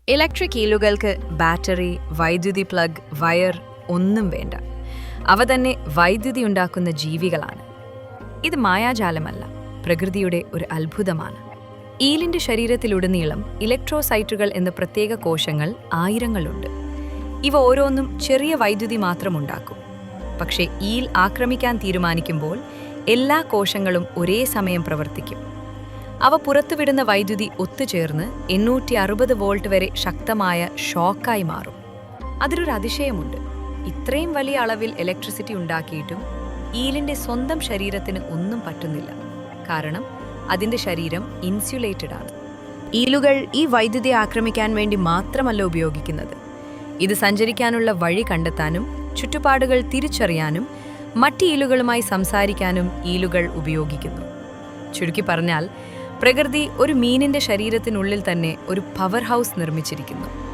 Electric ഈലുകൾക്ക് battery, വൈദ്യുതി plug, wire ഒന്നും വേണ്ട. അവ തന്നെ വൈദ്യുതി ഉണ്ടാക്കുന്ന ജീവികളാണ്. ഇത് മായാജാലമല്ല, പ്രകൃതിയുടെ ഒരു അത്ഭുതമാണ്. ഈലിന്റെ ശരീരത്തിലുടനീളം ഇലക്ട്രോസൈറ്റുകൾ എന്ന പ്രത്യേക കോശങ്ങൾ ആയിരങ്ങളുണ്ട്. ഇവ ഓരോന്നും ചെറിയ വൈദ്യുതി മാത്രം ഉണ്ടാക്കും. പക്ഷേ ഈൽ ആക്രമിക്കാൻ തീരുമാനിക്കുമ്പോൾ എല്ലാ കോശങ്ങളും ഒരേ സമയം പ്രവർത്തിക്കും. അവ പുറത്തുവിടുന്ന വൈദ്യുതി ഒത്തുചേർന്ന് 860 വോൾട്ട് വരെ ശക്തമായ ഷോക്കായി മാറും. അതിലൊരു അതിശയമുണ്ട്. ഇത്രയും വലിയ അളവിൽ ഇലക്ട്രിസിറ്റി ഉണ്ടാക്കിയിട്ടും ഈലിന്റെ സ്വന്തം ശരീരത്തിന് ഒന്നും പറ്റുന്നില്ല. കാരണം അതിന്റെ ശരീരം ഇൻസുലേറ്റഡ് ആണ്. ഈലുകൾ ഈ വൈദ്യുതി ആക്രമിക്കാൻ വേണ്ടി മാത്രമല്ല ഉപയോഗിക്കുന്നത്. ഇത് സഞ്ചരിക്കാനുള്ള വഴി കണ്ടെത്താനും ചുറ്റുപാടുകൾ തിരിച്ചറിയാനും മറ്റ് ഈലുകളുമായി സംസാരിക്കാനും ഈലുകൾ ഉപയോഗിക്കുന്നു. ചുരുക്കി പറഞ്ഞാൽ, പ്രകൃതി ഒരു മീനിന്റെ ശരീരത്തിനുള്ളിൽ തന്നെ ഒരു പവർ ഹൗസ് നിർമ്മിച്ചിരിക്കുന്നു.